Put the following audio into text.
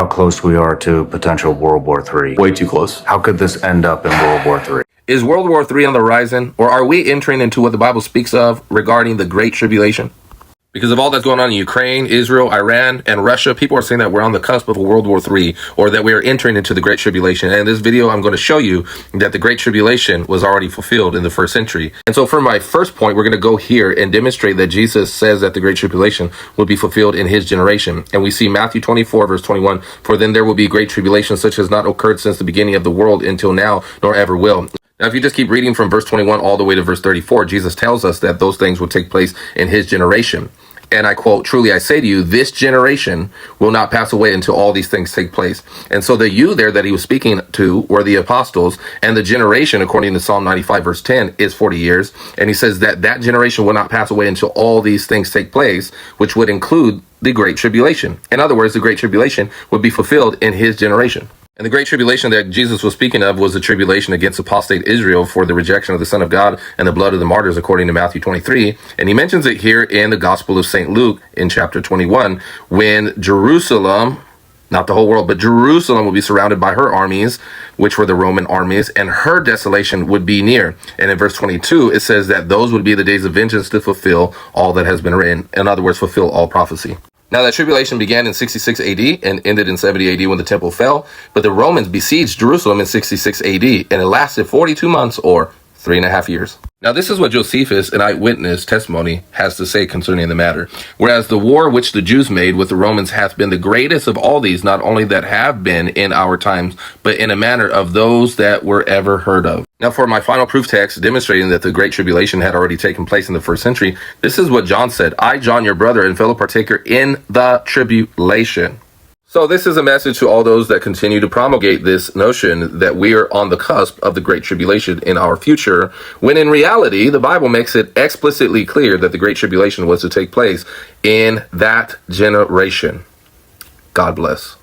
close we are to potential World War III. Way too close. How could this end up in World War III? Is World War III on the horizon, or are we entering into what the Bible speaks of regarding the Great Tribulation? Because of all that's going on in Ukraine, Israel, Iran, and Russia, people are saying that we're on the cusp of a World War III, or that we are entering into the Great Tribulation. And in this video, I'm going to show you that the Great Tribulation was already fulfilled in the first century. And so for my first point, we're going to go here and demonstrate that Jesus says that the Great Tribulation will be fulfilled in his generation. And we see Matthew 24, verse 21, "For then there will be great tribulation such as not occurred since the beginning of the world until now, nor ever will." Now, if you just keep reading from verse 21 all the way to verse 34, Jesus tells us that those things will take place in his generation. And I quote, "Truly I say to you, this generation will not pass away until all these things take place." And so the you there that he was speaking to were the apostles, and the generation, according to Psalm 95, verse 10, is 40 years. And he says that that generation will not pass away until all these things take place, which would include the Great Tribulation. In other words, the Great Tribulation would be fulfilled in his generation. And the Great Tribulation that Jesus was speaking of was the tribulation against apostate Israel for the rejection of the Son of God and the blood of the martyrs, according to Matthew 23. And he mentions it here in the Gospel of St. Luke in chapter 21, when Jerusalem, not the whole world, but Jerusalem will be surrounded by her armies, which were the Roman armies, and her desolation would be near. And in verse 22, it says that those would be the days of vengeance to fulfill all that has been written. In other words, fulfill all prophecy. Now, that tribulation began in 66 AD and ended in 70 AD when the temple fell, but the Romans besieged Jerusalem in 66 AD, and it lasted 42 months or 3.5 years. Now, this is what Josephus, an eyewitness testimony, has to say concerning the matter. "Whereas the war which the Jews made with the Romans hath been the greatest of all these, not only that have been in our times, but in a manner of those that were ever heard of." Now, for my final proof text demonstrating that the Great Tribulation had already taken place in the first century, this is what John said: "I, John, your brother and fellow partaker in the tribulation." So this is a message to all those that continue to promulgate this notion that we are on the cusp of the Great Tribulation in our future, when in reality, the Bible makes it explicitly clear that the Great Tribulation was to take place in that generation. God bless.